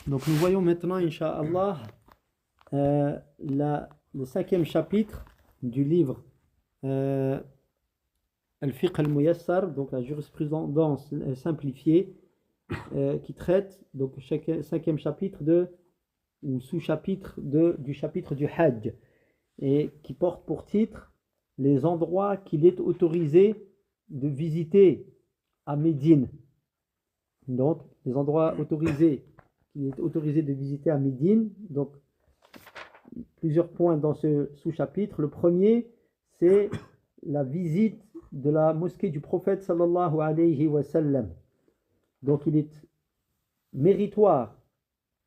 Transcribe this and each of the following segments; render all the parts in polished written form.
Donc nous voyons maintenant, Inch'Allah, le 5e chapitre du livre Al-Fiqh al-Muyassar, donc la jurisprudence simplifiée, qui traite donc chaque 5e chapitre ou sous-chapitre du chapitre du Hajj, et qui porte pour titre les endroits qu'il est autorisé de visiter à Médine. Donc les endroits autorisés qu'il est autorisé de visiter à Médine. Donc plusieurs points dans ce sous-chapitre. Le premier, c'est la visite de la mosquée du prophète sallallahu alayhi wa sallam. Donc il est méritoire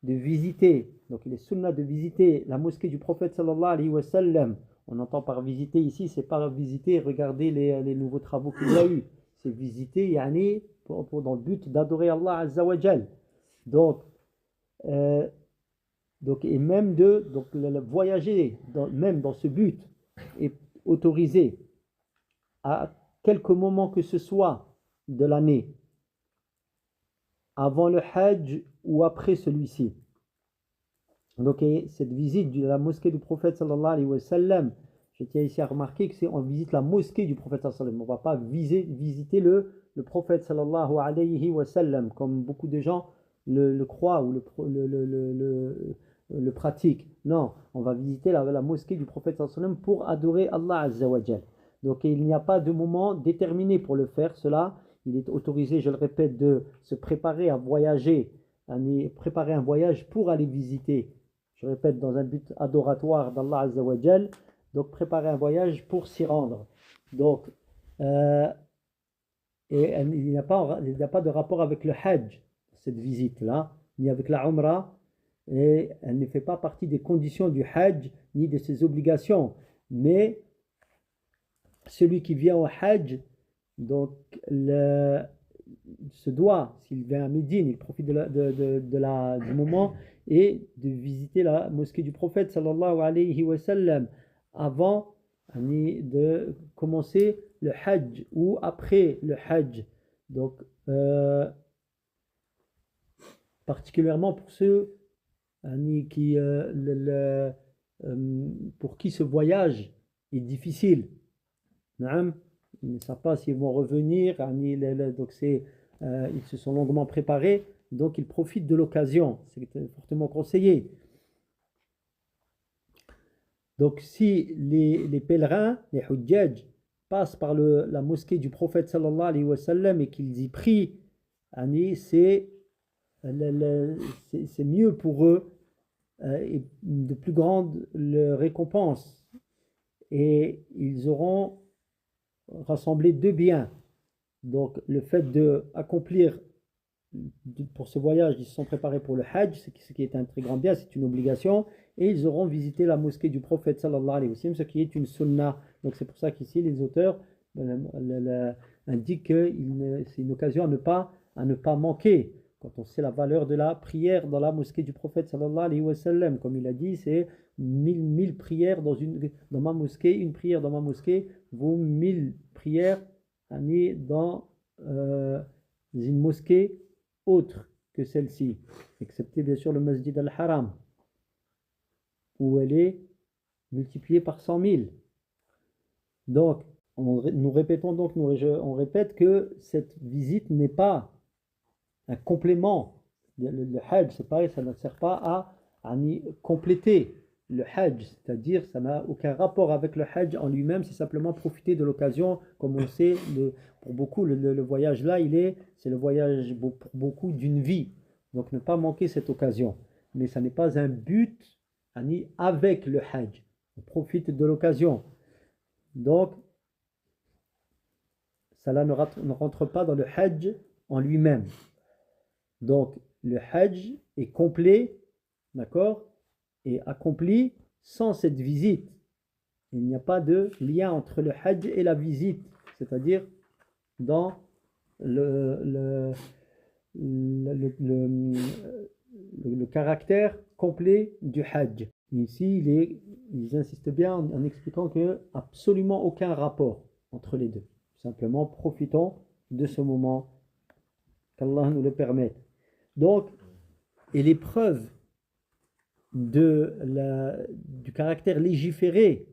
de visiter, donc il est sunnah de visiter la mosquée du prophète sallallahu alayhi wa sallam. On entend par visiter ici, c'est pas visiter, regarder les nouveaux travaux qu'il y a eu. C'est visiter, yani, dans le but d'adorer Allah azza wa jal. Donc, et même voyager même dans ce but est autorisé à quelques moments que ce soit de l'année, avant le Hajj ou après celui-ci. Donc cette visite de la mosquée du prophète sallallahu alayhi wa sallam, je tiens ici à remarquer que on visite la mosquée du prophète sallallahu alayhi wa sallam. On ne va pas visiter le prophète sallallahu alayhi wa sallam, comme beaucoup de gens le croient ou le pratiquent. Non, on va visiter la mosquée du prophète sallallahu alayhi wa sallam pour adorer Allah azza wa jal. Donc il n'y a pas de moment déterminé pour le faire. Cela, il est autorisé, je le répète, de se préparer à voyager, préparer un voyage pour aller visiter, je répète, dans un but adoratoire d'Allah azza wa jal. Donc préparer un voyage pour s'y rendre. Donc et il n'y a pas de rapport avec le Hajj, cette visite-là, ni avec la Umrah, et elle ne fait pas partie des conditions du Hajj, ni de ses obligations. Mais celui qui vient au Hajj, donc se doit, s'il vient à Médine, il profite du moment et de visiter la mosquée du prophète sallallahu alayhi wa sallam avant de commencer le Hajj ou après le Hajj. Donc particulièrement pour ceux pour qui ce voyage est difficile. Ils ne savent pas s'ils vont revenir, donc ils se sont longuement préparés, donc ils profitent de l'occasion. C'est fortement conseillé. Donc si les pèlerins, les hujjaj, passent par la mosquée du prophète sallallahu alayhi wa sallam et qu'ils y prient, c'est mieux pour eux et de plus grande récompense. Et ils auront rassemblé deux biens. Donc le fait d'accomplir pour ce voyage, ils se sont préparés pour le Hajj, ce qui est un très grand bien, c'est une obligation, et ils auront visité la mosquée du prophète sallallahu alayhi wa sallam, ce qui est une sunnah. Donc c'est pour ça qu'ici les auteurs indiquent que c'est une occasion à ne pas manquer. Quand on sait la valeur de la prière dans la mosquée du prophète sallallahu alayhi wa sallam, comme il a dit, c'est 1000 prières dans ma mosquée, une prière dans ma mosquée vaut 1000 prières dans une mosquée autre que celle-ci, excepté bien sûr le Masjid al-Haram, où elle est multipliée par 100 000. Donc, nous répétons donc, on répète que cette visite n'est pas un complément. Le Hajj, c'est pareil, ça ne sert pas à compléter le Hajj, c'est-à-dire ça n'a aucun rapport avec le Hajj en lui-même, c'est simplement profiter de l'occasion. Comme on sait, pour beaucoup le voyage là, c'est le voyage pour beaucoup d'une vie, donc ne pas manquer cette occasion. Mais ça n'est pas un but avec le Hajj, on profite de l'occasion. Donc cela ne rentre pas dans le Hajj en lui-même. Donc le Hajj est complet, d'accord, et accompli sans cette visite. Il n'y a pas de lien entre le Hajj et la visite, c'est-à-dire dans le caractère complet du Hajj. Ici, ils insistent bien en expliquant qu'il n'y a absolument aucun rapport entre les deux. Simplement, profitons de ce moment, qu'Allah nous le permette. Donc, Et les preuves du caractère légiféré,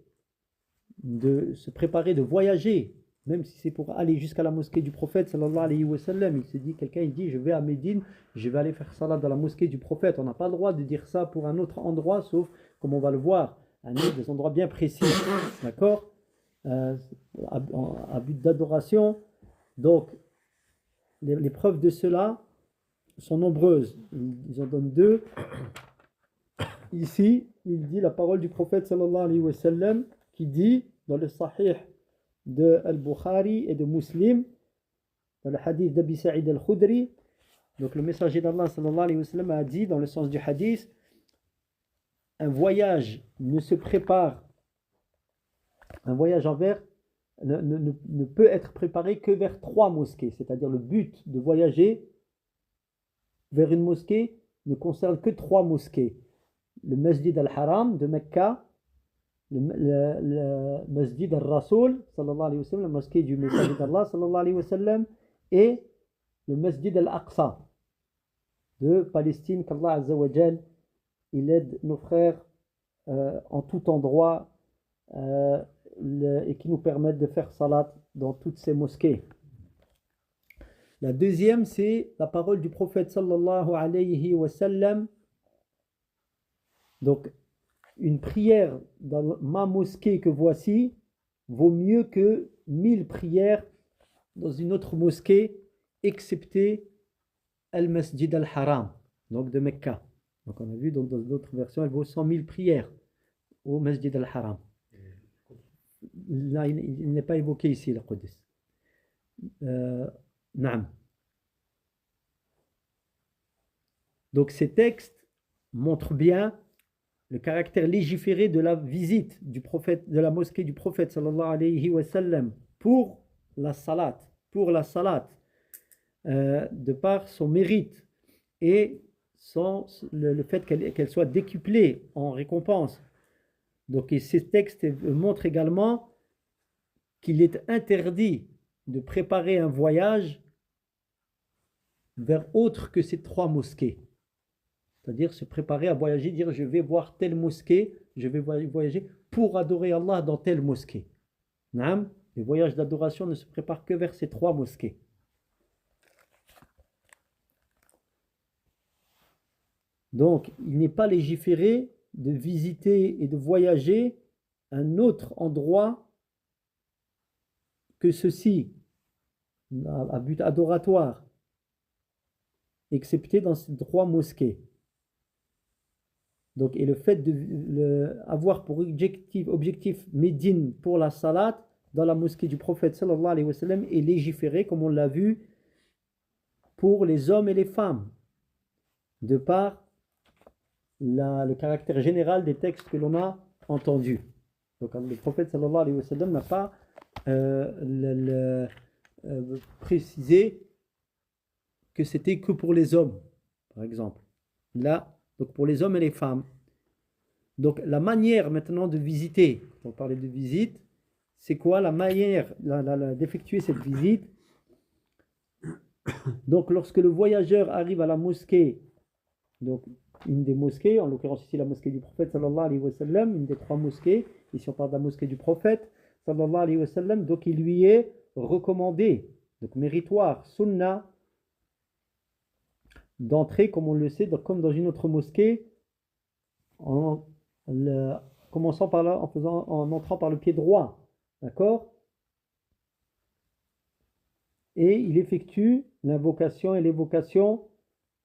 de se préparer, de voyager, même si c'est pour aller jusqu'à la mosquée du prophète sallallahu alayhi wa sallam. Il se dit, quelqu'un il dit, je vais à Médine, je vais aller faire salat dans la mosquée du prophète. On n'a pas le droit de dire ça pour un autre endroit, sauf, comme on va le voir, des endroits bien précis, d'accord, à but d'adoration. Donc, les preuves de cela sont nombreuses. Ils en donnent deux. Ici, il dit la parole du prophète sallallahu alayhi wa sallam qui dit dans le Sahih de Al-Bukhari et de Muslim, dans le hadith d'Abi Sa'id al-Khudri, donc le messager d'Allah sallallahu alayhi wa sallam a dit dans le sens du hadith, un voyage ne se prépare, un voyage ne peut être préparé que vers 3 mosquées, c'est-à-dire le but de voyager vers une mosquée ne concerne que 3 mosquées. Le Masjid al-Haram de Mecca, le Masjid al-Rasoul sallallahu alayhi wa sallam, la mosquée du messager d'Allah sallallahu alayhi wa sallam, et le Masjid al-Aqsa de Palestine, qu'Allah Azza wa Jal il aide nos frères en tout endroit et qui nous permettent de faire salat dans toutes ces mosquées. La deuxième, c'est la parole du prophète sallallahu alayhi wa sallam. Donc, une prière dans ma mosquée que voici vaut mieux que 1000 prières dans une autre mosquée, excepté Al-Masjid al-Haram, donc de Mecca. Donc, on a vu donc, dans d'autres versions, elle vaut 100 000 prières au Masjid al-Haram. Là, il n'est pas évoqué ici, le Qudus. Naam. Donc, ces textes montrent bien le caractère légiféré de la visite du prophète, de la mosquée du prophète sallallahu alayhi wa sallam pour la salat, de par son mérite et le fait qu'elle soit décuplée en récompense. Donc, et ces textes montrent également qu'il est interdit de préparer un voyage vers autre que ces 3 mosquées. C'est-à-dire se préparer à voyager, dire je vais voir telle mosquée, je vais voyager pour adorer Allah dans telle mosquée. Naam, les voyages d'adoration ne se préparent que vers ces 3 mosquées. Donc, il n'est pas légiféré de visiter et de voyager un autre endroit que ceci, à but adoratoire, excepté dans ces 3 mosquées. Donc, et le fait d'avoir pour objectif Médine pour la salat dans la mosquée du prophète sallallahu alayhi wa sallam est légiféré, comme on l'a vu, pour les hommes et les femmes, de par le caractère général des textes que l'on a entendus. Donc, le prophète sallallahu alayhi wa sallam n'a pas précisé que c'était que pour les hommes, par exemple. Là, donc pour les hommes et les femmes. Donc la manière maintenant de visiter, on parlait de visite, c'est quoi la manière d'effectuer cette visite? Donc lorsque le voyageur arrive à la mosquée, donc une des mosquées, en l'occurrence ici la mosquée du prophète sallallahu alayhi wa sallam, une des 3 mosquées, ici on parle de la mosquée du prophète sallallahu alayhi wa sallam, donc il lui est recommandé, donc méritoire, sunnah, d'entrer, comme on le sait, comme dans une autre mosquée, commençant par là, en entrant par le pied droit, d'accord? Et il effectue l'invocation et l'évocation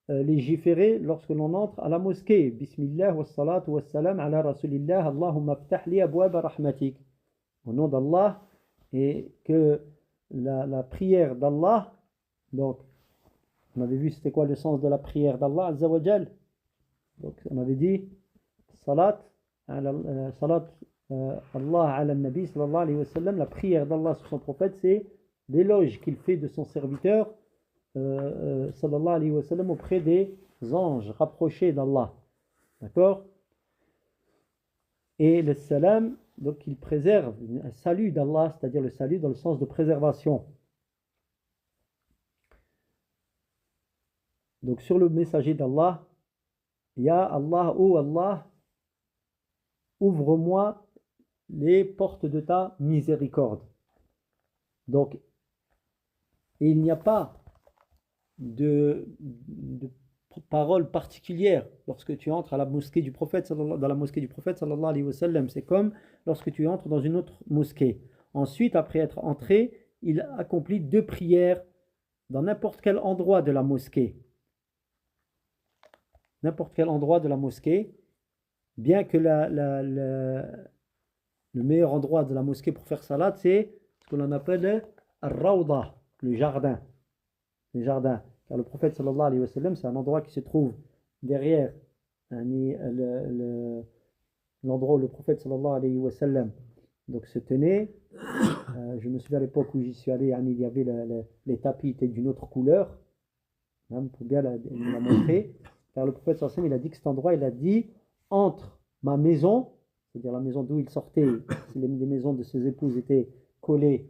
légiférée lorsque l'on entre à la mosquée. Bismillah wa salatu wa salam ala rasulillah, Allahumma aftah li abwaba rahmatik. Au nom d'Allah, et que la prière d'Allah, donc on avait vu c'était quoi le sens de la prière d'Allah Azza wa Jal. Donc on avait dit salat Allah ala nabi sallallahu alayhi wa sallam, la prière d'Allah sur son prophète, c'est l'éloge qu'il fait de son serviteur sallallahu alayhi wa sallam auprès des anges rapprochés d'Allah. D'accord? Et le salam, donc il préserve un salut d'Allah, c'est-à-dire le salut dans le sens de préservation. Donc sur le messager d'Allah, Ya Allah, oh Allah, ouvre-moi les portes de ta miséricorde. Donc, il n'y a pas de parole particulière lorsque tu entres à la mosquée du prophète, dans la mosquée du prophète sallallahu alayhi wa sallam. C'est comme lorsque tu entres dans une autre mosquée. Ensuite, après être entré, il accomplit 2 prières dans n'importe quel endroit de la mosquée. N'importe quel endroit de la mosquée, bien que le meilleur endroit de la mosquée pour faire salat, c'est ce que l'on appelle le rawda, le jardin. Le jardin. Car le prophète sallallahu alayhi wa sallam, c'est un endroit qui se trouve derrière l'endroit où le prophète sallallahu alayhi wa sallam donc se tenait. Je me souviens à l'époque où j'y suis allé, il y avait les tapis étaient d'une autre couleur, pour bien la montrer. Car le prophète sallallahu alayhi wa sallam, il a dit que cet endroit, il a dit entre ma maison, c'est-à-dire la maison d'où il sortait, les maisons de ses épouses étaient collées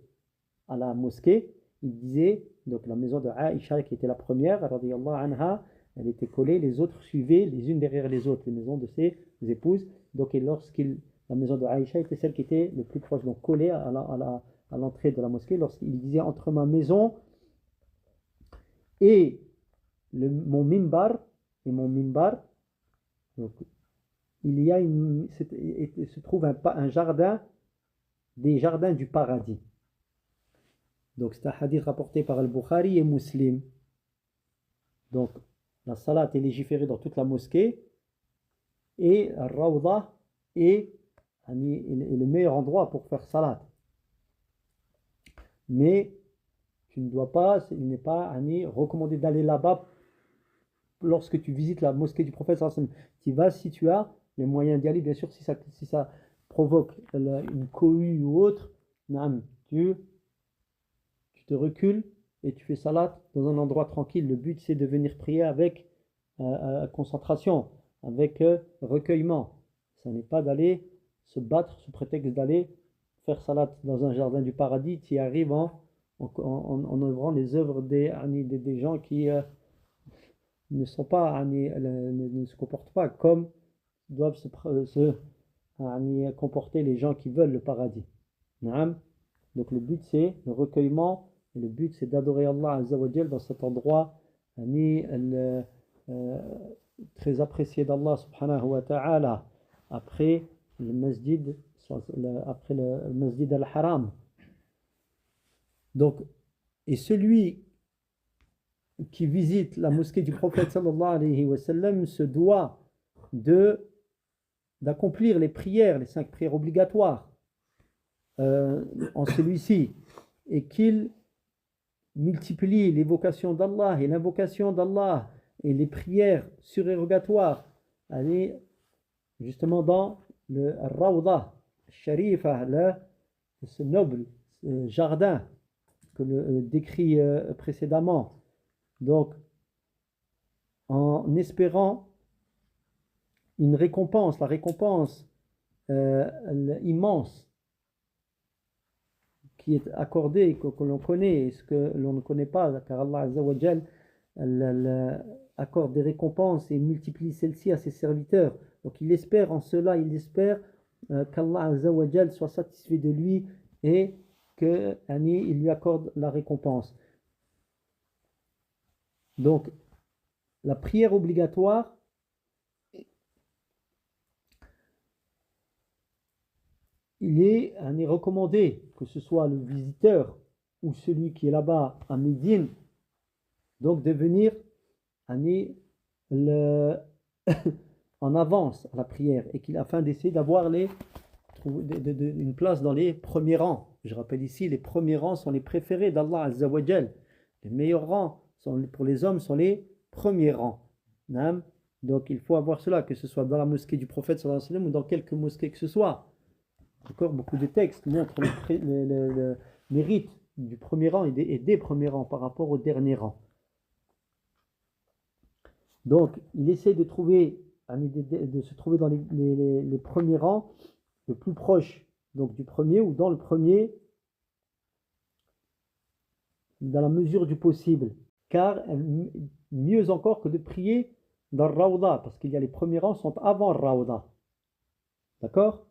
à la mosquée. Il disait, donc la maison de Aïcha qui était la première, radiyallahu anha, elle était collée, les autres suivaient les unes derrière les autres, les maisons de ses épouses. Donc la maison de Aïcha était celle qui était le plus proche, donc collée à l'entrée de la mosquée. Lorsqu'il disait entre ma maison et mon mimbar, donc il y a se trouve un jardin, des jardins du paradis. Donc c'est un hadith rapporté par Al-Bukhari et Muslim. Donc la salat est légiférée dans toute la mosquée et Al-Rawda est le meilleur endroit pour faire salat. Mais tu ne dois pas, il n'est pas recommandé d'aller là-bas lorsque tu visites la mosquée du prophète. Tu vas si tu as les moyens d'y aller. Bien sûr, si ça provoque une cohue ou autre, tu te recules et tu fais salat dans un endroit tranquille. Le but, c'est de venir prier avec concentration, avec recueillement. Ce n'est pas d'aller se battre sous prétexte d'aller faire salat dans un jardin du paradis. Tu y arrives en œuvrant les œuvres des gens qui ne sont pas, ne se comportent pas comme doivent se comporter les gens qui veulent le paradis. Donc le but, c'est le recueillement. Et le but, c'est d'adorer Allah Azza wa Jal dans cet endroit très apprécié d'Allah subhanahu wa ta'ala après le masjid al-Haram. Donc, et celui qui visite la mosquée du prophète sallallahu alayhi wa sallam se doit d'accomplir les prières, les 5 prières obligatoires en celui-ci, et qu'il multiplie l'évocation d'Allah et l'invocation d'Allah et les prières surérogatoires, justement dans le Rawda Sharifa, ce noble jardin que décrit précédemment. Donc, en espérant une récompense, la récompense immense qui est accordée, que l'on connaît, et ce que l'on ne connaît pas, car Allah Azza wa Jal accorde des récompenses et multiplie celles-ci à ses serviteurs. Donc il espère en cela, qu'Allah Azza wa Jal soit satisfait de lui et qu'il lui accorde la récompense. Donc la prière obligatoire il est recommandé que ce soit le visiteur ou celui qui est là-bas à Médine, donc de venir en avance à la prière et afin d'essayer d'avoir une place dans les premiers rangs. Je rappelle ici, les premiers rangs sont les préférés d'Allah Azza wa Jal. Les meilleurs rangs pour les hommes sont les premiers rangs. Donc il faut avoir cela, que ce soit dans la mosquée du prophète sallallahu alayhi wa sallam ou dans quelques mosquées que ce soit. Encore beaucoup de textes montrent le mérite du premier rang et des premiers rangs par rapport au dernier rang. Donc, il essaie de se trouver dans les premiers rangs, le plus proche donc du premier ou dans le premier, dans la mesure du possible. Car mieux encore que de prier dans le Rawda, parce qu'il y a les premiers rangs sont avant le Rawda. D'accord?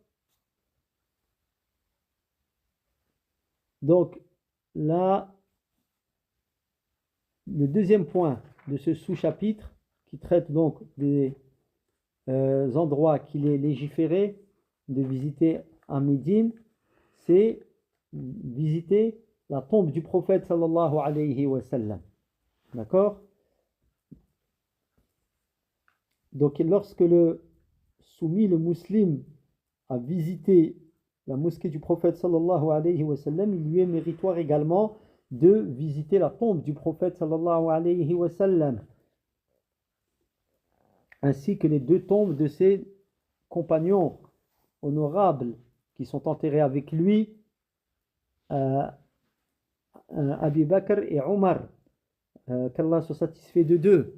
Donc, là, le deuxième point de ce sous-chapitre, qui traite donc des endroits qu'il est légiféré de visiter à Médine, c'est visiter la tombe du prophète sallallahu alayhi wa sallam. D'accord? Donc, lorsque le soumis, le musulman, a visité la mosquée du prophète sallallahu alayhi wa sallam, il lui est méritoire également de visiter la tombe du prophète sallallahu alayhi wa sallam, ainsi que les deux tombes de ses compagnons honorables qui sont enterrés avec lui, Abu Bakr et Omar, qu'Allah soit satisfait de deux,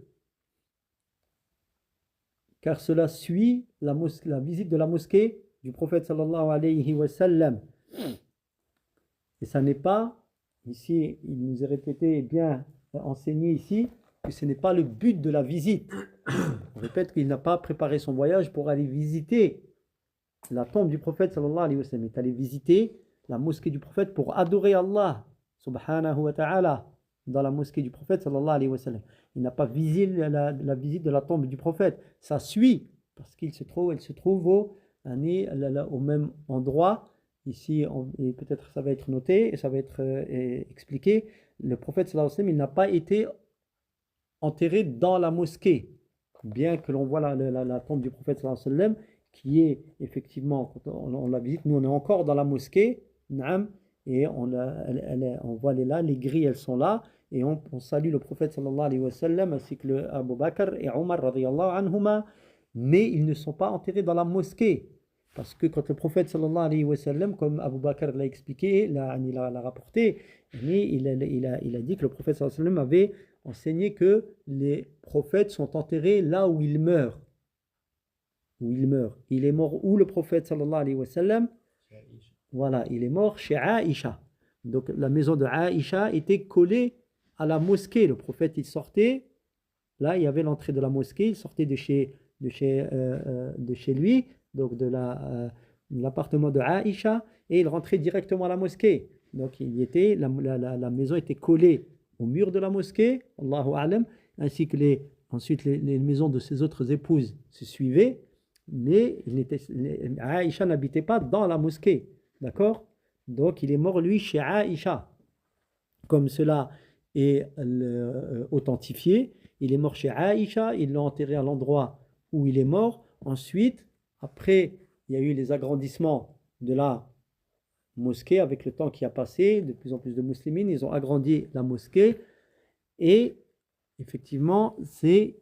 car cela suit la visite de la mosquée du prophète sallallahu alayhi wa sallam. Et ça n'est pas, ici, il nous est répété et bien enseigné ici, que ce n'est pas le but de la visite. On répète qu'il n'a pas préparé son voyage pour aller visiter la tombe du prophète sallallahu alayhi wa sallam. Il est allé visiter la mosquée du prophète pour adorer Allah subhanahu wa ta'ala dans la mosquée du prophète sallallahu alayhi wa sallam. Il n'a pas visité la visite de la tombe du prophète. Ça suit, parce qu'elle se trouve au même endroit. Ici, et peut-être ça va être noté et ça va être expliqué. Le prophète sallallahu alayhi wa sallam, il n'a pas été enterré dans la mosquée, bien que l'on voit la tombe du prophète sallallahu alayhi wa sallam, qui est effectivement, quand on la visite, nous on est encore dans la mosquée, et on voit les grilles, elles sont là, et on salue le prophète sallallahu alayhi wa sallam, ainsi que le Abu Bakr et Omar radiyallahu anhuma, mais ils ne sont pas enterrés dans la mosquée. Parce que quand le prophète sallallahu alayhi wa sallam, comme Abu Bakr l'a expliqué, l'a rapporté, il a dit que le prophète sallallahu alayhi wa sallam avait enseigné que les prophètes sont enterrés là où ils meurent. Où ils meurent. Il est mort où le prophète sallallahu alayhi wa sallam? Voilà, il est mort chez Aïcha. Donc la maison de Aïcha était collée à la mosquée. Le prophète, il sortait, là il y avait l'entrée de la mosquée, il sortait de chez lui, donc de l'appartement de Aïcha, et il rentrait directement à la mosquée. Donc la maison était collée au mur de la mosquée, Allahu a'lam, ainsi que ensuite les maisons de ses autres épouses se suivaient, mais Aïcha n'habitait pas dans la mosquée, d'accord? Donc il est mort lui chez Aïcha, comme cela est authentifié. Il est mort chez Aïcha, ils l'ont enterré à l'endroit où il est mort. Ensuite, après, il y a eu les agrandissements de la mosquée avec le temps qui a passé, de plus en plus de musulmans, ils ont agrandi la mosquée, et effectivement, c'est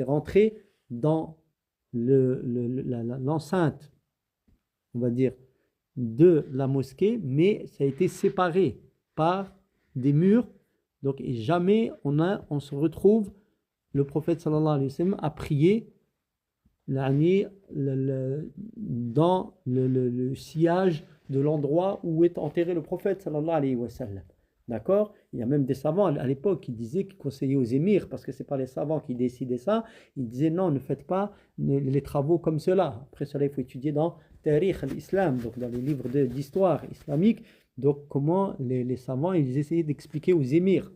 rentré dans l'enceinte, on va dire, de la mosquée, mais ça a été séparé par des murs. Donc, et jamais on se retrouve, le prophète sallallahu alayhi wa sallam a prié dans le sillage de l'endroit où est enterré le prophète sallallahu alayhi wa sallam. D'accord? Il y a même des savants à l'époque qui disaient, qui conseillaient aux émirs, parce que ce n'est pas les savants qui décidaient ça, ils disaient non, ne faites pas les travaux comme cela. Après cela, il faut étudier dans Tarikh al-Islam, donc dans les livres d'histoire islamique, donc comment les savants, ils essayaient d'expliquer aux émirs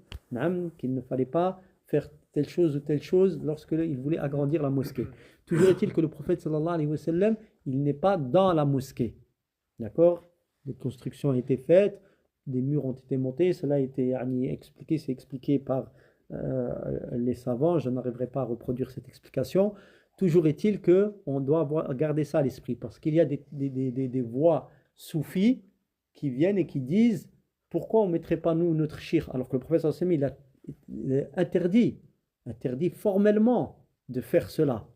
qu'il ne fallait pas faire telle chose ou telle chose lorsqu'ils voulaient agrandir la mosquée. Toujours est-il que le prophète sallallahu alayhi wa sallam, il n'est pas dans la mosquée. D'accord? Des constructions ont été faites, des murs ont été montés, cela a été expliqué, c'est expliqué par les savants, je n'arriverai pas à reproduire cette explication. Toujours est-il qu'on doit garder ça à l'esprit, parce qu'il y a des voix soufis qui viennent et qui disent pourquoi on ne mettrait pas nous notre shirk, alors que le prophète sallallahu alayhi wa sallam, il a interdit formellement de faire cela.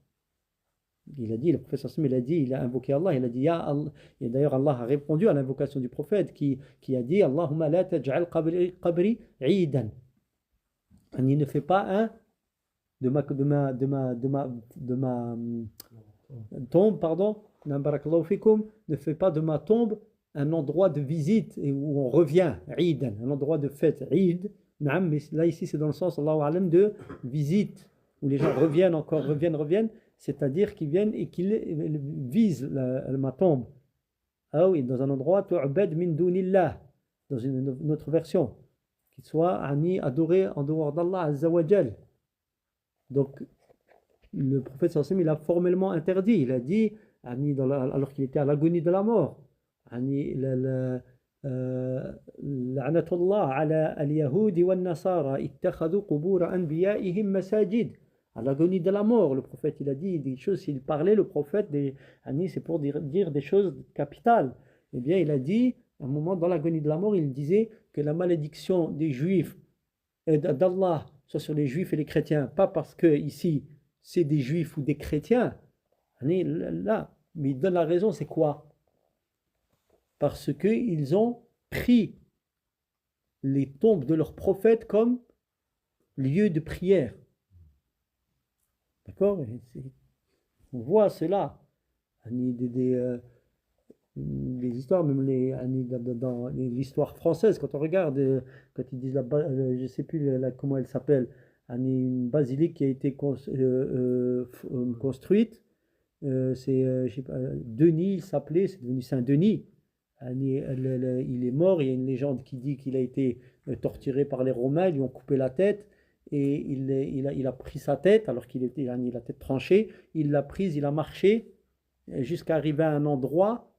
Il a dit, le prophète sallallahu alayhi wa sallam, il a invoqué Allah, il a dit, Ya Allah, et d'ailleurs Allah a répondu à l'invocation du prophète qui a dit, Allahumma la taj'al qabri idan. Il ne fait pas de ma tombe, pardon, ne fait pas de ma tombe un endroit de visite et où on revient, idan, un endroit de fête, id, mais là ici c'est dans le sens, Allahu a'lam, de visite, où les gens reviennent encore, reviennent, c'est-à-dire qu'ils viennent et qu'ils visent ma tombe. Ah oui, dans un endroit, tu'bad min dunillah, dans une autre version, qu'il soit adoré en dehors d'Allah Azza wa Jal. Donc, le prophète sallallahu alayhi wa sallam, il a formellement interdit. Il a dit, alors qu'il était à l'agonie de la mort, la'natullah ala al-yahudi wa nasara ittakhadhu qubur anbiya'ihim masajid. À l'agonie de la mort, le prophète, il a dit des choses, s'il parlait, le prophète, c'est pour dire des choses capitales. Eh bien, il a dit, à un moment, dans l'agonie de la mort, il disait que la malédiction des juifs, d'Allah, soit sur les juifs et les chrétiens, pas parce que ici, c'est des juifs ou des chrétiens, là, mais il donne la raison, c'est quoi? Parce qu'ils ont pris les tombes de leurs prophètes comme lieu de prière. D'accord? On voit cela. Des histoires, même dans l'histoire française, quand on regarde, quand ils disent je ne sais plus comment elle s'appelle, une basilique qui a été construite, je sais pas, Denis, il s'appelait, c'est devenu Saint-Denis. Il est mort, il y a une légende qui dit qu'il a été torturé par les Romains, ils lui ont coupé la tête et il a pris sa tête alors qu'il était la tête tranchée, il l'a prise, il a marché jusqu'à arriver à un endroit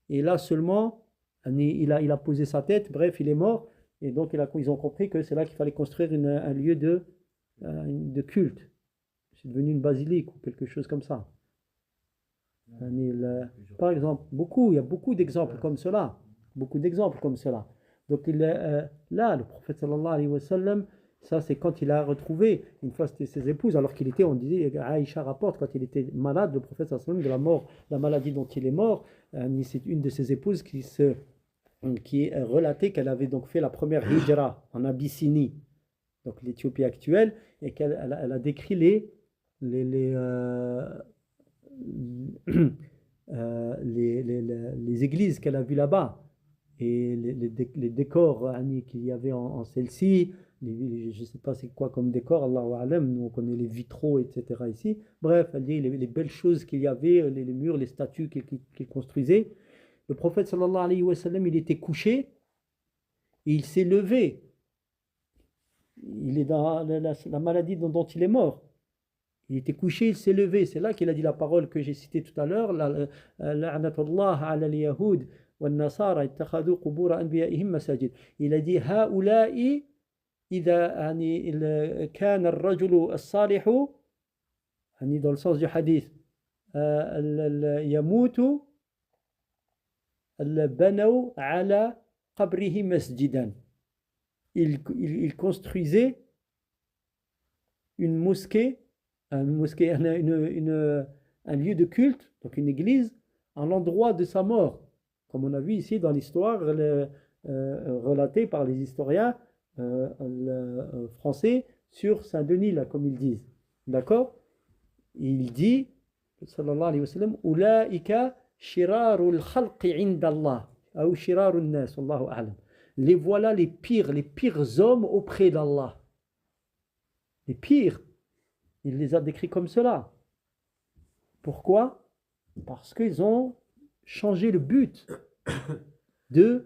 et là seulement il a posé sa tête, bref il est mort et donc ils ont compris que c'est là qu'il fallait construire un lieu de culte. C'est devenu une basilique ou quelque chose comme ça. Par exemple, il y a beaucoup d'exemples comme cela. Beaucoup d'exemples comme cela. Donc là, le prophète sallallahu alayhi wa sallam, ça c'est quand il a retrouvé, une fois c'était ses épouses, alors qu'il était, on disait, Aïcha rapporte, quand il était malade, le prophète sallallahu alayhi wa sallam, de la mort, la maladie dont il est mort, c'est une de ses épouses qui relatait qu'elle avait donc fait la première hijra en Abyssinie, donc l'Éthiopie actuelle, et qu'elle a décrit les églises qu'elle a vues là-bas et les décors qu'il y avait en celle-ci, je ne sais pas c'est quoi comme décor, Allahu A'lam, nous on connaît les vitraux, etc. ici. Bref, elle dit les belles choses qu'il y avait, les murs, les statues qu'il construisait. Le prophète sallallahu alayhi wa sallam, il était couché et il s'est levé. Il est dans la maladie dont il est mort. Il était couché, il s'est levé. C'est là qu'il a dit la parole que j'ai citée tout à l'heure. La'natullah ala al-yahud wa nasara ittakhadhu qubur anbiya'ihim masajid. Il a dit ha'ula'i idha kana ar-rajulu as-salihu, dans le sens du hadith, yamutu banaw ala qabrihi masjidan. Il construisait une mosquée, un lieu de culte, donc une église, à l'endroit de sa mort. Comme on a vu ici dans l'histoire relatée par les historiens français sur Saint-Denis, là, comme ils disent. D'accord? Il dit, sallallahu alayhi wa sallam, Ulaika shirarul khalqi indallah, ou shirarun nas, Allahu a'lam. Les voilà les pires hommes auprès d'Allah. Les pires. Il les a décrits comme cela. Pourquoi? Parce qu'ils ont changé le but des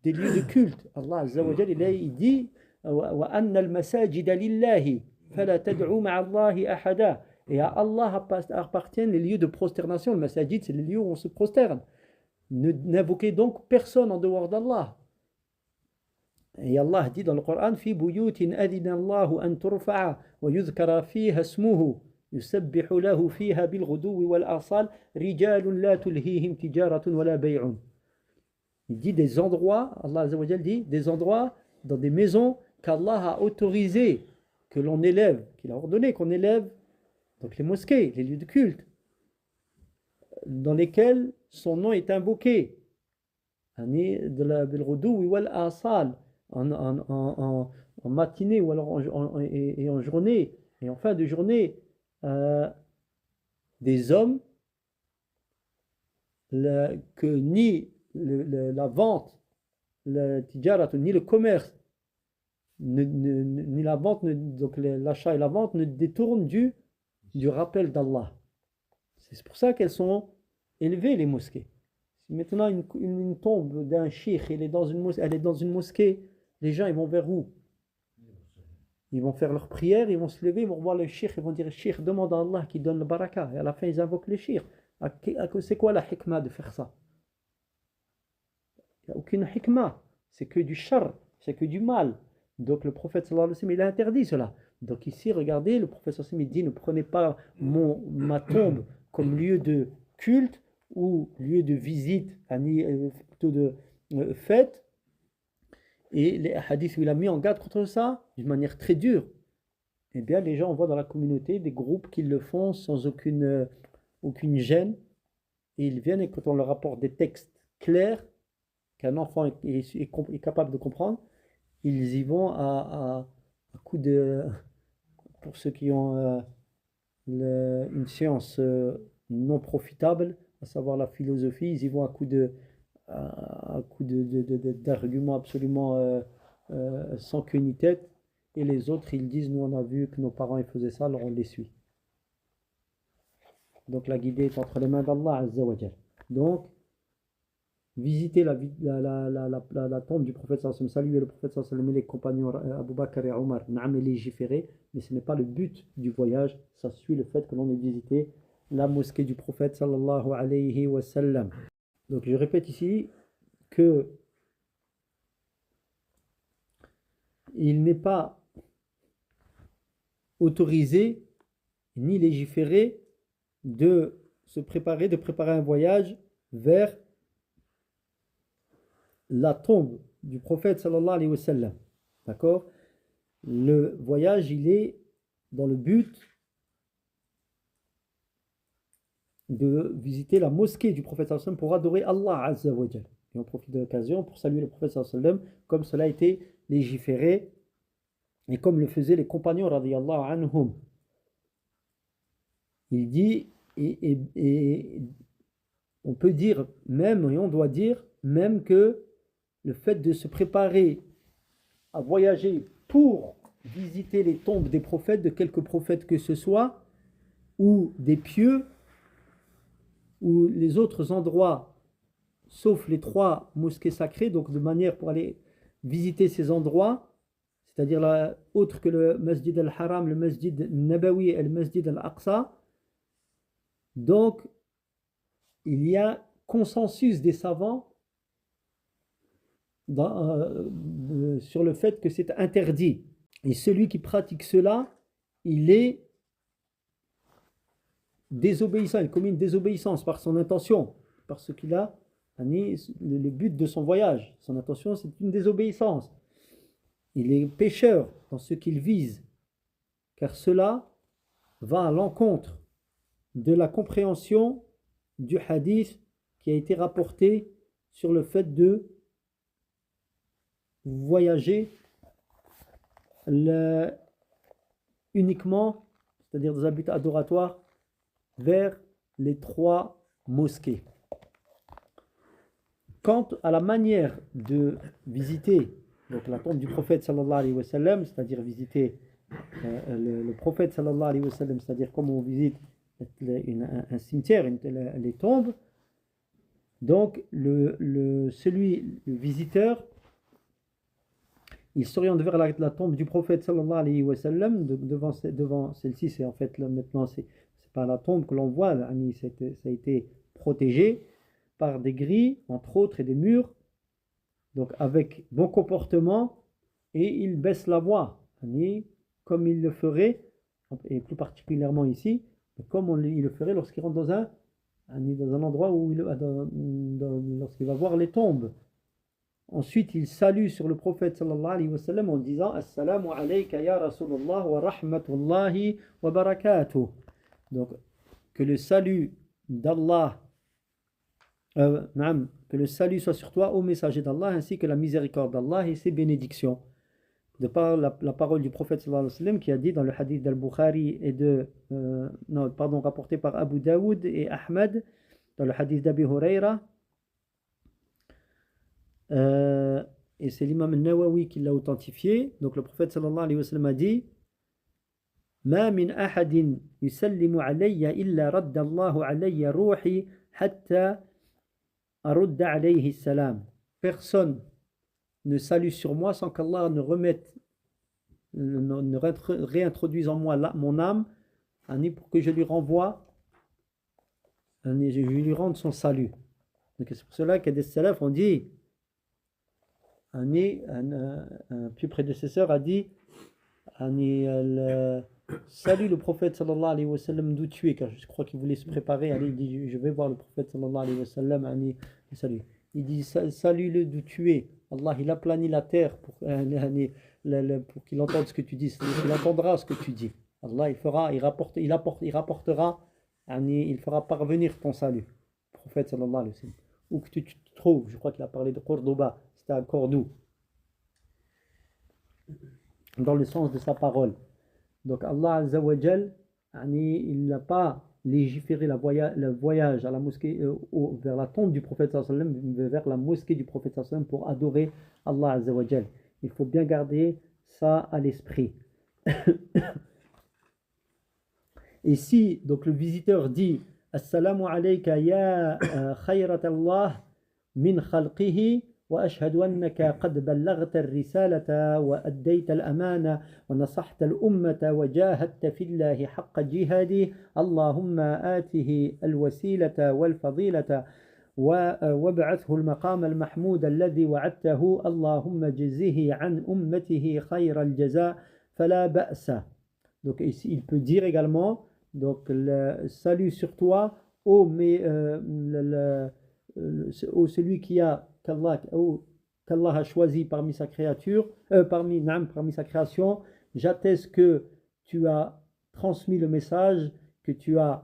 lieux de culte. Allah Azza wa Jalla, il dit wa anna al-masajida lillahi fala tad'u ma'a Allahi ahada. Et à Allah appartiennent les lieux de prosternation. Le masajid, c'est les lieux où on se prosterne. N'invoquez donc personne en dehors d'Allah. Et Allah dit dans le Coran fi buyutin adina Allahu an turfa'a wa yuzkara fiha ismuhu yusabbihu lahu fiha bil ghuduwi wal asal rijalun la tulhihim tijaratun wala bay'un. Il dit des endroits, Allah Azza wa Jalla dit des endroits dans des maisons qu'Allah a autorisé que l'on élève, qu'il a ordonné qu'on élève, donc les mosquées, les lieux de culte, dans lesquels son nom est invoqué, de la bil ghuduwi wal asal. En matinée ou alors en journée et en fin de journée, des hommes que ni la vente, le tijarat, ni le commerce ni la vente, donc l'achat et la vente ne détournent du rappel d'Allah. C'est pour ça qu'elles sont élevées, les mosquées. Si maintenant une tombe d'un cheikh, elle est dans une mosquée, les gens ils vont vers où? Ils vont faire leur prière, ils vont se lever, ils vont voir le cheikh, ils vont dire cheikh, demande à Allah qui donne le baraka. Et à la fin, ils invoquent le cheikh. C'est quoi la hikmah de faire ça? Il n'y a aucune hikmah. C'est que du char, c'est que du mal. Donc le prophète sallallahu alayhi wa sallam, il a interdit cela. Donc ici, regardez, le prophète sallallahu alayhi wa sallam, il dit ne prenez pas ma tombe comme lieu de culte ou lieu de visite, plutôt de fête. Et les hadiths où il a mis en garde contre ça, d'une manière très dure. Eh bien, les gens, on voit dans la communauté des groupes qui le font sans aucune gêne. Et ils viennent et quand on leur apporte des textes clairs, qu'un enfant est capable de comprendre, ils y vont à coup de... Pour ceux qui ont une science non profitable, à savoir la philosophie, ils y vont d'arguments absolument sans queue ni tête. Et les autres, ils disent, nous on a vu que nos parents ils faisaient ça, alors on les suit. Donc la guidée est entre les mains d'Allah Azza wa Jal. Donc, visiter la tombe du prophète sallallahu alayhi wa sallam, saluer le prophète sallallahu alayhi wa sallam et les compagnons Abu Bakr et Omar, na'am et légiférer, mais ce n'est pas le but du voyage, ça suit le fait que l'on ait visité la mosquée du prophète sallallahu alayhi wa sallam. Donc je répète ici que il n'est pas autorisé ni légiféré de préparer un voyage vers la tombe du prophète sallallahu alayhi wa sallam. D'accord? Le voyage, il est dans le but de visiter la mosquée du prophète sallallahu alayhi wa sallam pour adorer Allah azza wa jal. Et on profite de l'occasion pour saluer le prophète sallallahu alayhi wa sallam comme cela a été légiféré et comme le faisaient les compagnons radiyallahu anhum. Il dit, et on peut dire même, et on doit dire même que le fait de se préparer à voyager pour visiter les tombes des prophètes, de quelques prophètes que ce soit, ou des pieux, ou les autres endroits, sauf les 3 mosquées sacrées, donc de manière pour aller visiter ces endroits, c'est-à-dire autre que le Masjid al-Haram, le Masjid al-Nabawi et le Masjid al-Aqsa. Donc, il y a consensus des savants sur le fait que c'est interdit. Et celui qui pratique cela, il est désobéissant, il commet une désobéissance par son intention, parce qu'il a le but de son voyage. Son intention, c'est une désobéissance. Il est pécheur dans ce qu'il vise, car cela va à l'encontre de la compréhension du hadith qui a été rapporté sur le fait de voyager uniquement, c'est-à-dire dans un but adoratoire, vers les 3 mosquées. Quant à la manière de visiter donc la tombe du prophète sallallahu alayhi wa sallam, c'est-à-dire visiter le prophète sallallahu alayhi wa sallam, c'est-à-dire comme on visite un cimetière, les tombes, donc le visiteur, il s'oriente vers la tombe du prophète sallallahu alayhi wa sallam, devant celle-ci, c'est en fait là, maintenant c'est pas la tombe que l'on voit, ça a été protégé par des grilles, entre autres, et des murs, donc avec bon comportement, et il baisse la voix, comme il le ferait, et plus particulièrement ici, comme il le ferait lorsqu'il rentre dans un endroit où lorsqu'il va voir les tombes. Ensuite, il salue sur le prophète sallallahu alayhi wa sallam en disant Assalamu alayka ya Rasulullah wa rahmatullahi wa barakatuh. Donc, que le salut d'Allah, que le salut soit sur toi, ô messager d'Allah, ainsi que la miséricorde d'Allah et ses bénédictions. De par la parole du prophète sallallahu alayhi wa sallam qui a dit dans le hadith d'Al-Bukhari rapporté par Abu Daoud et Ahmad, dans le hadith d'Abi Huraira, et c'est l'imam al-Nawawi qui l'a authentifié. Donc le prophète sallallahu alayhi wa sallam a dit ما من أحد يسلم علي إلا رد الله علي روحي حتى أرد عليه السلام. Personne ne salue sur moi sans qu'Allah ne remette, ne réintroduise en moi mon âme, pour que je lui renvoie, je lui rende son salut. Donc c'est pour cela que des salafs ont dit, un plus prédécesseur a dit, salut le prophète sallallahu alayhi wa sallam d'où tu es, car je crois qu'il voulait se préparer. Allez, il dit je vais voir le prophète sallallahu alayhi wa sallam. Salut. Il dit salue-le d'où tu es. Allah il a plani la terre pour qu'il entende ce que tu dis. Il entendra ce que tu dis. Allah il rapportera, il fera parvenir ton salut. Prophète sallallahu alayhi wa sallam. Où que tu te trouves, je crois qu'il a parlé de Cordoba, c'était à Cordoue. Dans le sens de sa parole. Donc Allah Azza wa Jal, il n'a pas légiféré le voyage à la mosquée, vers la tombe du prophète sallallahu alayhi wa sallam, mais vers la mosquée du prophète sallallahu alayhi wa sallam pour adorer Allah Azza wa Jal. Il faut bien garder ça à l'esprit. Et si donc le visiteur dit Assalamu alayka ya khayrat Allah min khalqihi وأشهد أنك قد بلغت الرسالة وأديت الأمانة ونصحت الأمة وجاهدت في الله حق جهاده اللهم آته الوسيلة والفضيلة وابعثه المقام المحمود الذي وعدته اللهم جزه عن أمته خير الجزاء فلا بأس. Donc ici il peut dire également donc le salut sur toi ô celui qui a qu'Allah a choisi parmi sa créature, parmi sa création, j'atteste que tu as transmis le message, que tu as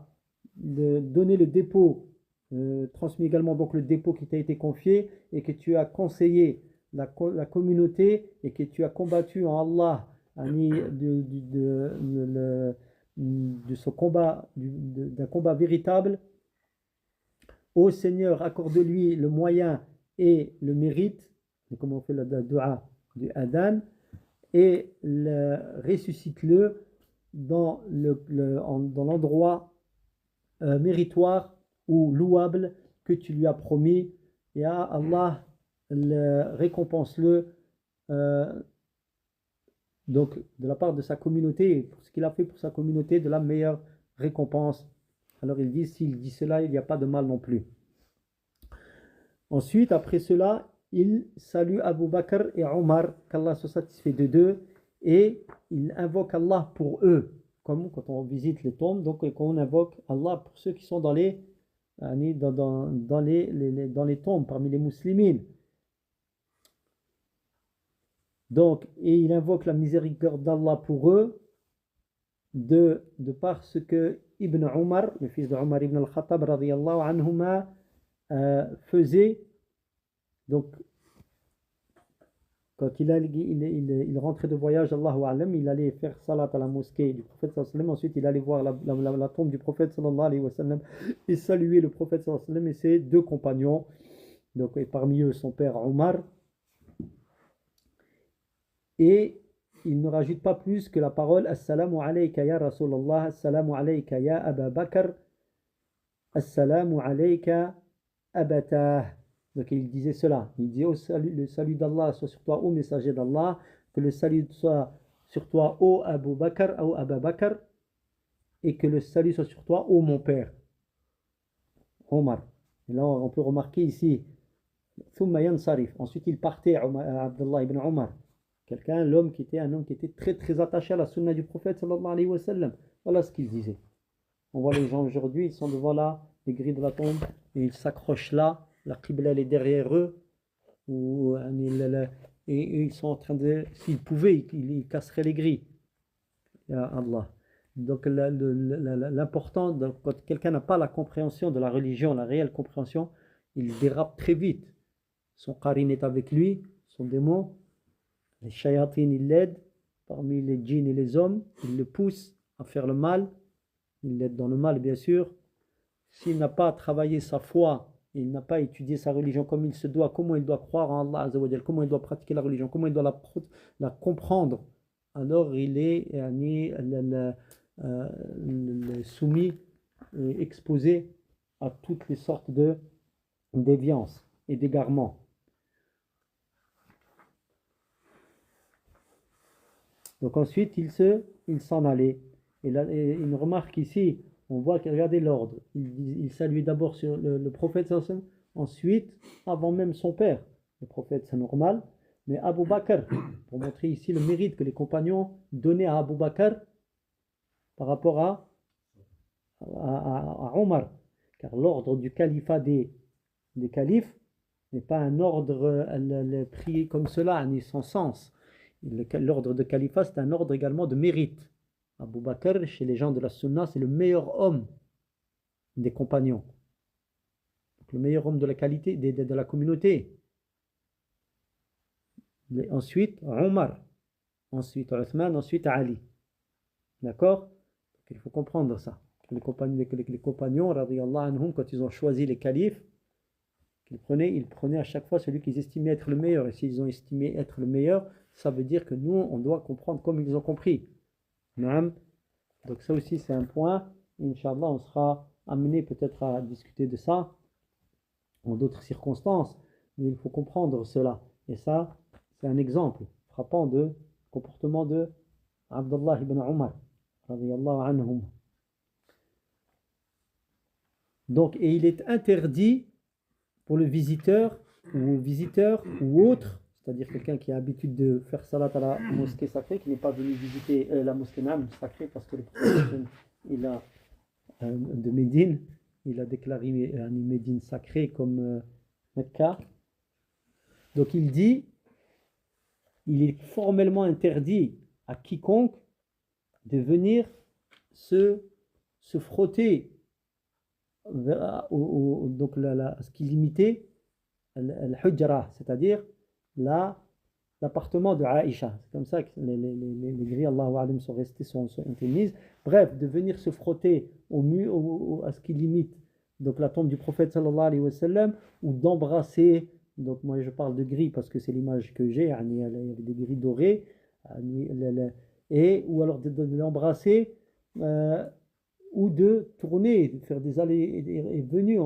donné le dépôt, transmis également donc le dépôt qui t'a été confié, et que tu as conseillé la communauté, et que tu as combattu en Allah de ce combat, d'un combat véritable. Ô Seigneur, accorde-lui le moyen et le mérite, comme on fait la dua du Adhan, et ressuscite-le dans l'endroit méritoire ou louable que tu lui as promis, et à Allah récompense-le donc de la part de sa communauté, pour ce qu'il a fait pour sa communauté, de la meilleure récompense. Alors il dit, s'il dit cela, il n'y a pas de mal non plus. Ensuite, après cela, il salue Abu Bakr et Omar, qu'Allah soit satisfait de deux, et il invoque Allah pour eux, comme quand on visite les tombes, donc quand on invoque Allah pour ceux qui sont dans les tombes, parmi les musulmans. Donc, et il invoque la miséricorde d'Allah pour eux, de par ce que Ibn Omar, le fils de Omar ibn al-Khattab, radiyallahu anhuma, faisait. Donc quand il rentrait de voyage, Allahu A'lam, il allait faire salat à la mosquée du prophète sallallahu alayhi wa sallam. Ensuite il allait voir la tombe du prophète sallallahu alayhi wa sallam et saluer le prophète sallallahu alayhi wa sallam et ses deux compagnons, donc, et parmi eux son père Omar, et il ne rajoute pas plus que la parole Assalamu alayka ya Rasulallah, Assalamu alayka ya Aba Bakr, Assalamu alayka Abatah. Donc il disait cela, il dit le salut d'Allah soit sur toi, ô messager d'Allah, que le salut soit sur toi, ô Abu Bakr, ô Aba Bakr, et que le salut soit sur toi, ô mon père Omar. Et là on peut remarquer ici Thumma yansarif. Ensuite il partait, Abdullah ibn Omar, un homme qui était très très attaché à la sunna du prophète sallallahu alayhi wa sallam. Voilà ce qu'il disait. On voit les gens aujourd'hui, ils sont devant les grilles de la tombe et ils s'accrochent là, la qibla elle est derrière eux, et ils sont en train de, s'ils pouvaient, ils casseraient les grilles. Ya Allah. Donc l'important, quand quelqu'un n'a pas la compréhension de la religion, la réelle compréhension, il dérape très vite. Son qarin est avec lui, son démon, les shayatines ils l'aident, parmi les djinns et les hommes, ils le poussent à faire le mal, ils l'aident dans le mal bien sûr. S'il n'a pas travaillé sa foi il n'a pas étudié sa religion comme il se doit, comment il doit croire en Allah Azza wa Jal, comment il doit pratiquer la religion, comment il doit la comprendre, alors il est yani, soumis et exposé à toutes les sortes de déviances et d'égarements. Donc ensuite, il s'en allait. Et là, et une remarque ici, on voit qu'il regardait l'ordre. Il salue d'abord sur le prophète, ensuite, avant même son père. Le prophète, c'est normal. Mais Abu Bakr, pour montrer ici le mérite que les compagnons donnaient à Abu Bakr par rapport à Omar. Car l'ordre du califat des califes n'est pas un ordre pris comme cela, ni sans sens. L'ordre de califat, c'est un ordre également de mérite. Abu Bakr, chez les gens de la Sunna, c'est le meilleur homme des compagnons. Donc, le meilleur homme de la qualité de la communauté. Ensuite, Omar. Ensuite, Uthman. Ensuite, Ali. D'accord? Donc, il faut comprendre ça. Les compagnons, radiyallahu anhum, quand ils ont choisi les califes, ils prenaient à chaque fois celui qu'ils estimaient être le meilleur. Et s'ils ont estimé être le meilleur, ça veut dire que nous, on doit comprendre comme ils ont compris. Donc ça aussi, c'est un point. Inch'Allah, on sera amené peut-être à discuter de ça en d'autres circonstances. Mais il faut comprendre cela. Et ça, c'est un exemple frappant de comportement de Abdullah ibn Umar, radiyallahu anhum. Donc, et il est interdit pour le visiteur ou autre, c'est-à-dire quelqu'un qui a l'habitude de faire salat à la mosquée sacrée, qui n'est pas venu visiter la mosquée sacrée parce que le prophète il a de Médine, il a déclaré Médine sacrée comme Mecca. Donc il dit, il est formellement interdit à quiconque de venir se frotter donc ce qui limitait al-hujra, c'est-à-dire l'appartement de Aïcha. C'est comme ça que les grilles, Allahu Alam, sont été mises. Bref, de venir se frotter au mur, à ce qui limite donc la tombe du prophète sallallahu alayhi wa sallam, ou d'embrasser, donc moi je parle de grilles parce que c'est l'image que j'ai, il y avait des grilles dorées, ou alors de l'embrasser, ou de tourner, de faire des allées et venues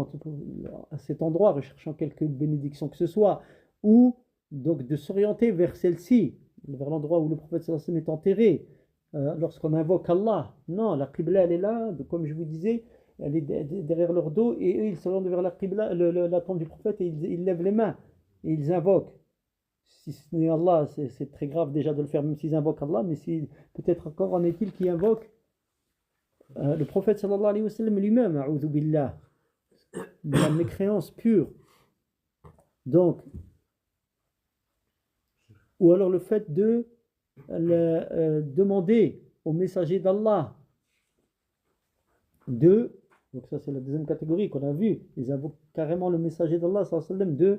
à cet endroit, recherchant quelque bénédiction que ce soit, ou donc de s'orienter vers celle-ci, vers l'endroit où le prophète sallallahu alayhi wa sallam est enterré, lorsqu'on invoque Allah. Non, la qibla elle est là, comme je vous disais, elle est derrière leur dos, et eux ils s'orientent vers la qibla, la tombe du prophète, et ils lèvent les mains, et ils invoquent. Si ce n'est Allah, c'est très grave déjà de le faire, même s'ils invoquent Allah, mais peut-être encore en est-il qui invoque le prophète sallallahu alayhi wa sallam lui-même, a'udhu billah, de la mécréance pure. Donc, ou alors le fait de demander au messager d'Allah donc ça c'est la deuxième catégorie qu'on a vue, ils invoquent carrément le messager d'Allah sallallahu alayhi wa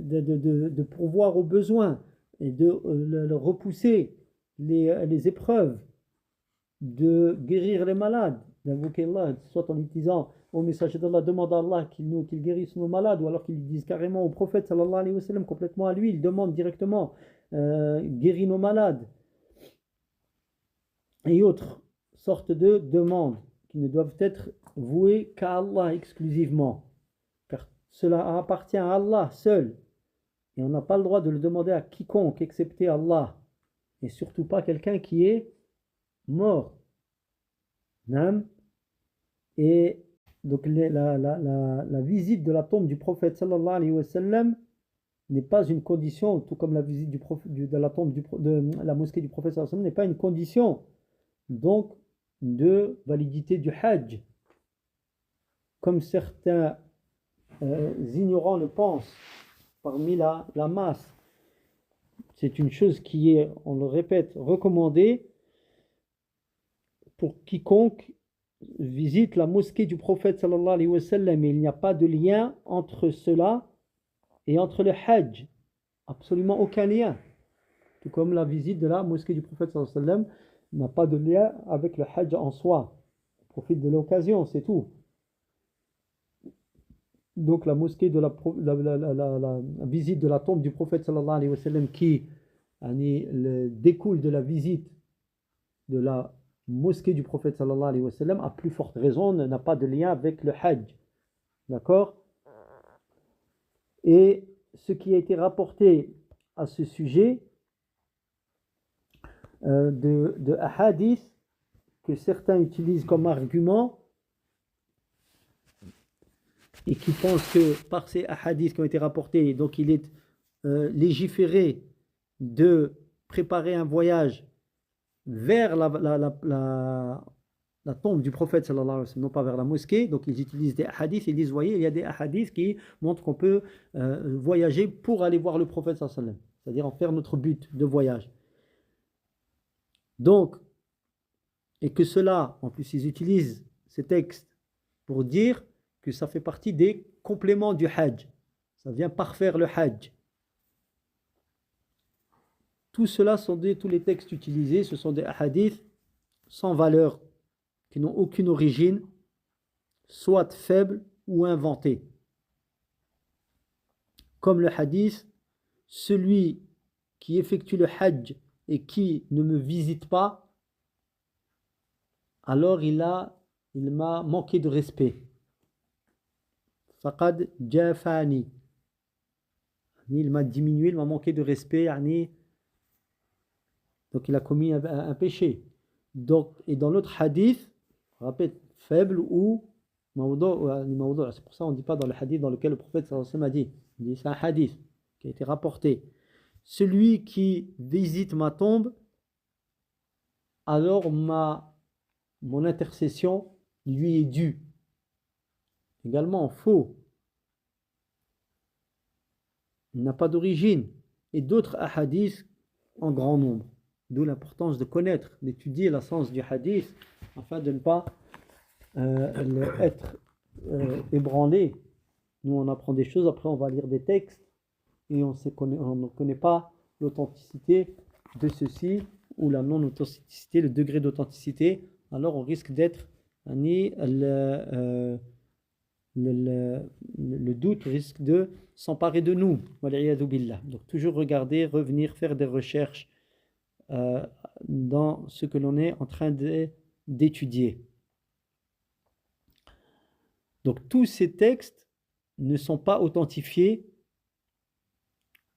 sallam de pourvoir aux besoins et de repousser les épreuves, de guérir les malades, d'invoquer Allah, soit en utilisant au messager d'Allah, demande à Allah qu'il guérisse nos malades, ou alors qu'ils disent carrément au prophète sallallahu alayhi wa sallam, complètement à lui, il demande directement guéris nos malades, et autres sortes de demandes qui ne doivent être vouées qu'à Allah exclusivement, car cela appartient à Allah seul, et on n'a pas le droit de le demander à quiconque excepté Allah, et surtout pas quelqu'un qui est mort. Et donc la visite de la tombe du prophète sallallahu alayhi wa sallam n'est pas une condition, tout comme la visite de la tombe de la mosquée du prophète sallallahu alayhi wa sallam n'est pas une condition donc de validité du hajj, comme certains ignorants le pensent parmi la masse. C'est une chose qui est, on le répète, recommandée pour quiconque visite la mosquée du prophète sallallahu alayhi wa sallam. Il n'y a pas de lien entre cela et entre le hajj, absolument aucun lien, tout comme la visite de la mosquée du prophète sallallahu alayhi wa sallam n'a pas de lien avec le hajj en soi. On profite de l'occasion, c'est tout. donc la mosquée de la visite de la tombe du prophète sallallahu alayhi wa sallam qui découle de la visite de la mosquée du prophète sallallahu alayhi wa sallam, à plus forte raison, n'a pas de lien avec le hajj. D'accord? Et ce qui a été rapporté à ce sujet de hadith que certains utilisent comme argument et qui pensent que par ces hadiths qui ont été rapportés, donc il est légiféré de préparer un voyage vers la tombe du prophète sallallahu alayhi wa sallam, non pas vers la mosquée. Donc ils utilisent des hadiths, ils disent, voyez, il y a des hadiths qui montrent qu'on peut voyager pour aller voir le prophète sallallahu alayhi wa sallam, c'est-à-dire en faire notre but de voyage. Donc, et que cela, en plus ils utilisent ces textes pour dire que ça fait partie des compléments du hajj, ça vient parfaire le hajj. Tout cela tous les textes utilisés, ce sont des hadiths sans valeur, qui n'ont aucune origine, soit faibles ou inventés. Comme le hadith, celui qui effectue le hajj et qui ne me visite pas, alors il m'a manqué de respect. Faqad jafani. Il m'a diminué, il m'a manqué de respect. Donc il a commis un péché. Donc, et dans l'autre hadith, rappelle, faible ou mawdu', c'est pour ça qu'on ne dit pas dans le hadith dans lequel le prophète sallallahu alayhi wa sallam a dit. Il dit c'est un hadith qui a été rapporté. Celui qui visite ma tombe, alors mon intercession lui est due. Également faux. Il n'a pas d'origine. Et d'autres hadiths en grand nombre. D'où l'importance de connaître, d'étudier le sens du hadith, afin de ne pas être ébranlé. Nous, on apprend des choses, après on va lire des textes, et on ne connaît pas l'authenticité de ceci, ou la non-authenticité, le degré d'authenticité. Alors on risque d'être le doute risque de s'emparer de nous. Donc toujours regarder, revenir, faire des recherches dans ce que l'on est en train d'étudier. Donc tous ces textes ne sont pas authentifiés,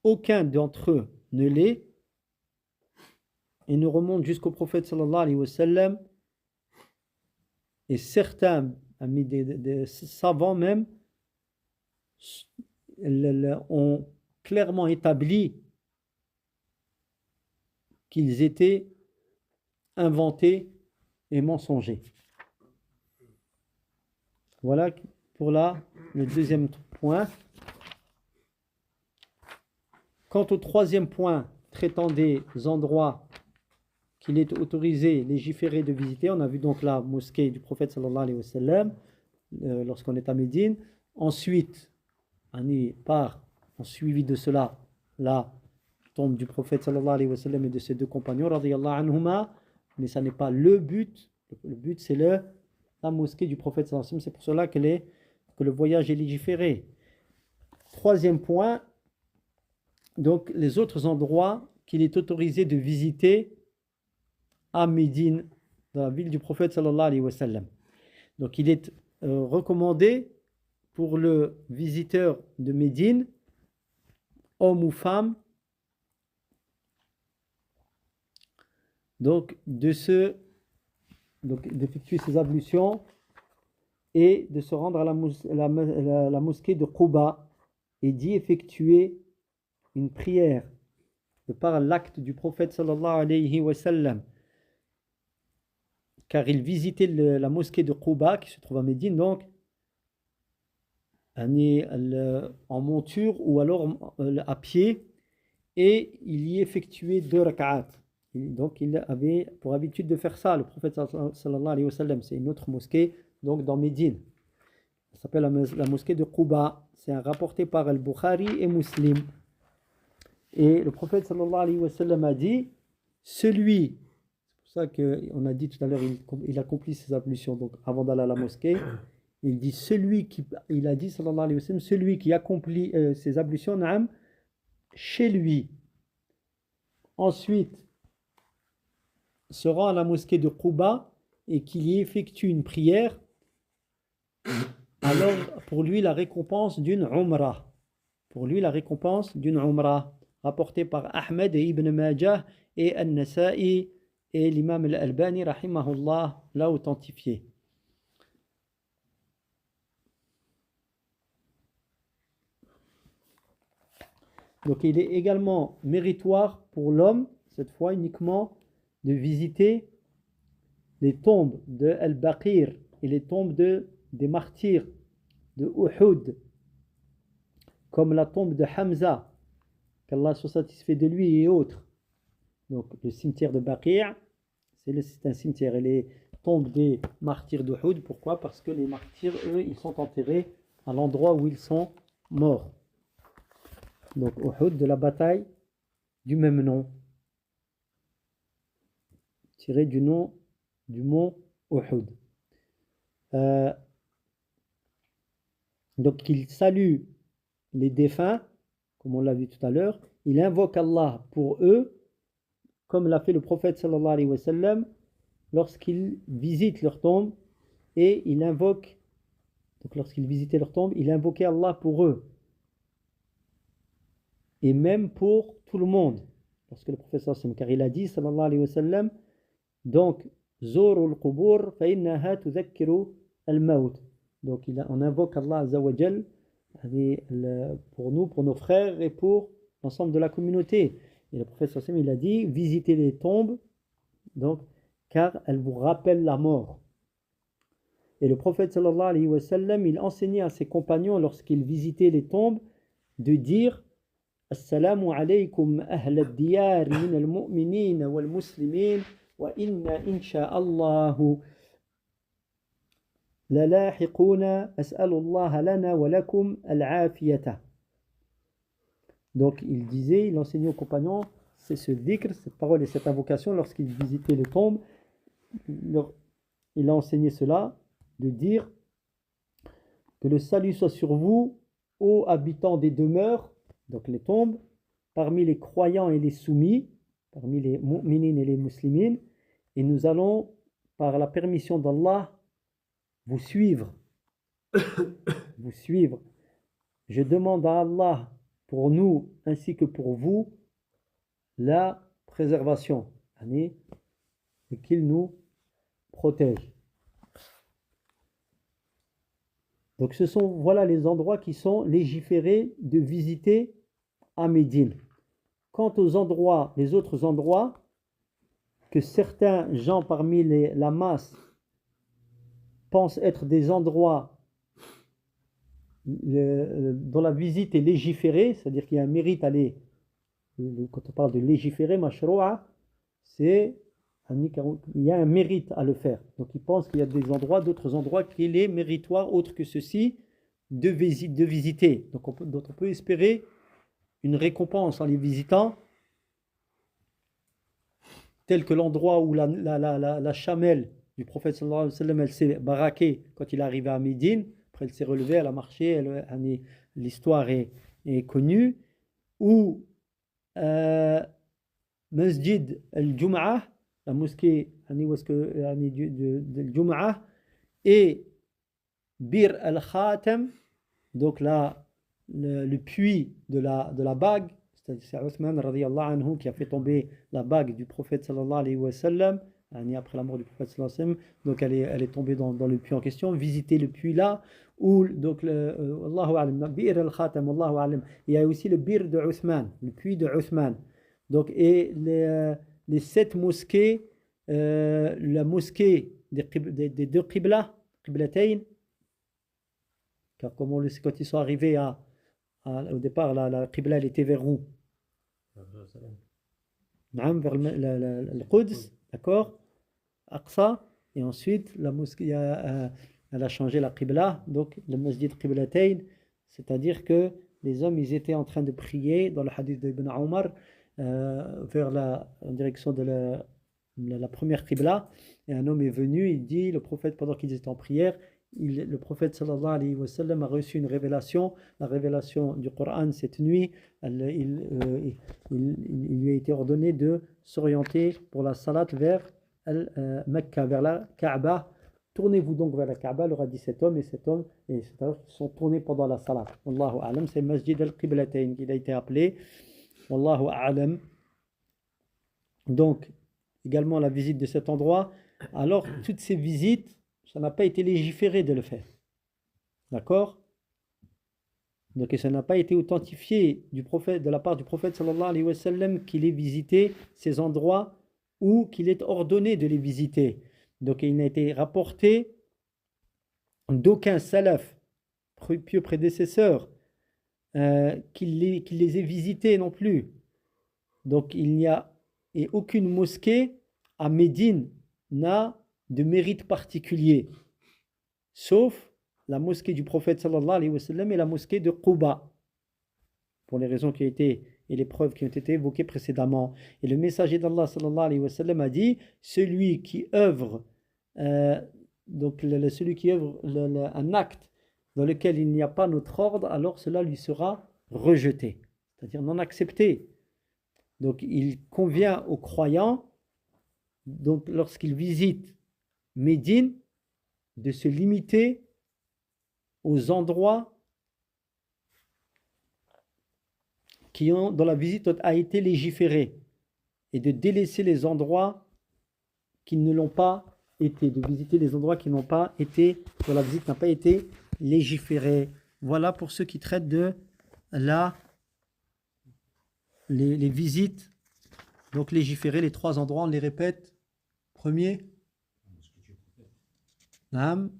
aucun d'entre eux ne l'est, et ne remonte jusqu'au prophète sallallahu alayhi wa sallam, et certains des savants même ont clairement établi qu'ils étaient inventés et mensongers. Voilà pour le deuxième point. Quant au troisième point, traitant des endroits qu'il est autorisé, légiféré de visiter, on a vu donc la mosquée du prophète sallallahu alayhi wa sallam lorsqu'on est à Médine. Ensuite, en suivi de cela, la tombe du prophète sallallahu alayhi wa sallam et de ses deux compagnons radiyallahu anhuma, mais ça n'est pas le but. Le but c'est la mosquée du prophète sallallahu alayhi wa sallam. C'est pour cela que le voyage est légiféré. Troisième point, donc les autres endroits qu'il est autorisé de visiter à Médine, dans la ville du prophète sallallahu alayhi wa sallam. Donc il est recommandé pour le visiteur de Médine, homme ou femme, donc d'effectuer ses ablutions et de se rendre à la mosquée de Quba et d'y effectuer une prière de par l'acte du prophète sallallahu alayhi wa sallam, car il visitait la mosquée de Quba qui se trouve à Médine, donc en monture ou alors à pied, et il y effectuait 2 rak'at. Donc il avait pour habitude de faire ça, le prophète sallallahu alayhi wa sallam. C'est une autre mosquée donc dans Médine, ça s'appelle la mosquée de Quba. C'est rapporté par Al-Bukhari et Muslim. Et le prophète sallallahu alayhi wa sallam a dit, c'est pour ça qu'on a dit tout à l'heure, il accomplit ses ablutions donc avant d'aller à la mosquée, Il dit il a dit sallallahu alayhi wa sallam, celui qui accomplit ses ablutions, na'am, chez lui, ensuite se rend à la mosquée de Quba et qu'il y effectue une prière, alors pour lui la récompense d'une umrah. Pour lui la récompense d'une umrah, rapportée par Ahmed et Ibn Majah et An-Nasa'i, et l'imam al-Albani rahimahullah l'a authentifié. Donc il est également méritoire pour l'homme, cette fois uniquement, de visiter les tombes de Al-Baqir et les tombes des martyrs de Uhud, comme la tombe de Hamza, qu'Allah soit satisfait de lui, et autres. Donc le cimetière de Baqir, c'est un cimetière, et les tombes des martyrs d'Uhud, pourquoi? Parce que les martyrs, eux, ils sont enterrés à l'endroit où ils sont morts. Donc Uhud, de la bataille du même nom, tiré du nom du mont Uhud. Donc il salue les défunts, comme on l'a vu tout à l'heure, il invoque Allah pour eux, comme l'a fait le prophète sallallahu alayhi wa sallam lorsqu'il visite leur tombe, et il invoque, donc lorsqu'il visitait leur tombe, il invoquait Allah pour eux, et même pour tout le monde, lorsque le prophète sallallahu alayhi wa sallam, car il a dit sallallahu alayhi wa sallam, donc Zoru al-qubur fa innaha tudhakkiru al-maut. Donc on invoque Allah azza wa jal pour nous, pour nos frères et pour l'ensemble de la communauté. Et le prophète sallallahu alayhi wa sallam, il a dit visitez les tombes, donc car elles vous rappellent la mort. Et le prophète sallallahu alayhi wa sallam, il enseignait à ses compagnons lorsqu'ils visitaient les tombes de dire Assalamu alaykum ahl ad-diyar min al-mu'minin wal-muslimin wa inna insha'Allahu lalahiquna as'alullaha lana wa lakum al-afiyata. Donc il enseignait aux compagnons, c'est ce dhikr, cette parole et cette invocation lorsqu'ils visitaient les tombes. Il a enseigné cela, de dire que le salut soit sur vous, ô habitants des demeures, donc les tombes, parmi les croyants et les soumis, parmi les mu'minines et les muslimines, et nous allons, par la permission d'Allah, vous suivre. Vous suivre. Je demande à Allah, pour nous ainsi que pour vous, la préservation, et qu'il nous protège. Donc voilà les endroits qui sont légiférés de visiter à Médine. Quant aux endroits, les autres endroits, que certains gens parmi la masse pensent être des endroits dont la visite est légiférée, c'est-à-dire qu'il y a un mérite à les, quand on parle de légiférer, mashrou'a, il y a un mérite à le faire. Donc ils pensent qu'il y a d'autres endroits qu'il est méritoire, autre que ceci, de visiter. Donc on peut espérer une récompense en les visitant, tel que l'endroit où la chamelle du prophète sallallahu alayhi wa sallam, elle s'est baraquée quand il est arrivé à Médine. Après elle s'est relevée, elle a marché, l'histoire est connue. Ou Masjid al-Jum'ah, la mosquée de Jum'ah, et Bir al-Khatam, donc le puits de la bague, c'est Uthman radiyallahu anhu qui a fait tomber la bague du prophète sallallahu alayhi wa sallam, après la mort du prophète sallallahu alayhi wa sallam, donc elle est tombée dans le puits en question. Visiter le puits là, ou donc Allahu a'lam, Bir al-Khatam, Allahu a'lam. Il y a aussi le Bir de Uthman, le puits de Uthman. Donc, et les 7 mosquées, la mosquée des deux Qiblatayn, car comme on le sait, quand ils sont arrivés au départ, la Qibla elle était vers où? Vers le Quds, d'accord? Aqsa, et ensuite la mosquée elle a changé la Qibla, donc le Masjid Qiblatayn, c'est-à-dire que les hommes ils étaient en train de prier dans le hadith d'Ibn Omar en direction de la première Qibla, et un homme est venu, il dit, le prophète pendant qu'ils étaient en prière, le prophète sallallahu alayhi wa sallam a reçu une révélation, la révélation du Coran cette nuit. Il lui a été ordonné de s'orienter pour la salat vers Mecca, vers la Kaaba. Tournez-vous donc vers la Kaaba, leur a dit cet homme, et cet homme, et c'est-à-dire qu'ils sont tournés pendant la salat. Wallahu a'lam, c'est Masjid al-Qiblatayn qu'il a été appelé. Wallahu a'lam. Donc, également la visite de cet endroit. Alors, toutes ces visites, ça n'a pas été légiféré de le faire. D'accord? Donc, et ça n'a pas été authentifié du prophète, de la part du prophète sallallahu alayhi wa sallam qu'il ait visité ces endroits ou qu'il ait ordonné de les visiter. Donc, il n'a été rapporté d'aucun salaf, pieux prédécesseur, qu'il les ait visités non plus. Donc, il n'y a et aucune mosquée à Médine n'a de mérite particulier, sauf la mosquée du prophète sallallahu alayhi wa sallam et la mosquée de Quba, pour les raisons qui ont été et les preuves qui ont été évoquées précédemment. Et le messager d'Allah sallallahu alayhi wa sallam a dit, celui qui œuvre celui qui œuvre un acte dans lequel il n'y a pas notre ordre, alors cela lui sera rejeté, c'est-à-dire non accepté. Donc il convient aux croyants, donc lorsqu'ils visitent Médine, de se limiter aux endroits dont la visite a été légiférée et de délaisser les endroits qui ne l'ont pas été, de visiter les endroits qui n'ont pas été, dont la visite n'a pas été légiférée. Voilà pour ceux qui traitent de les visites, donc légiférer les trois endroits, on les répète. Premier, Naam.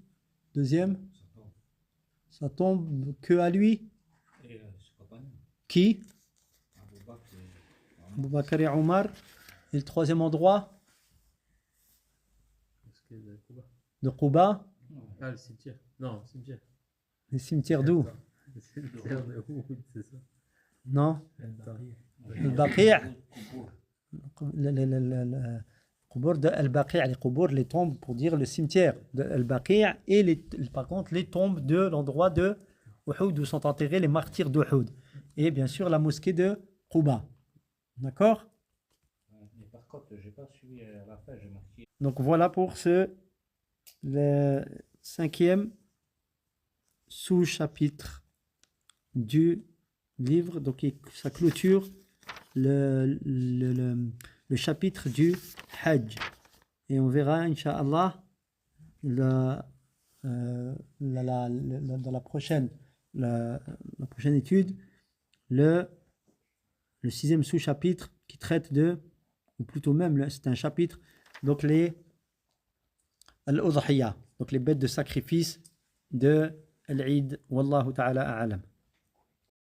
Deuxième, ça tombe que à lui. Qui? Abu Bakr et Omar. Et le troisième endroit de Quba. Ah, le cimetière. Non, le cimetière. Le cimetière d'où? Le cimetière de Uhud, c'est ça. Non. Le Baqi'. Le Qubur de Al-Baqi', les Qubur, les tombes pour dire le cimetière de Al-Baqi' et par contre les tombes de l'endroit de Uhud où sont enterrés les martyrs d'Uhud. Et bien sûr la mosquée de Quba. D'accord? Mais par contre, j'ai pas suivi à la fin, j'ai marqué. Donc voilà pour le 5e sous-chapitre du livre. Donc ça clôture le chapitre du Hajj. Et on verra, Inch'Allah, dans la prochaine étude, le 6e sous-chapitre qui traite ou plutôt même, c'est un chapitre, donc les al-udhiyya, donc les bêtes de sacrifice de l'Eid. Wallahu ta'ala a'lam.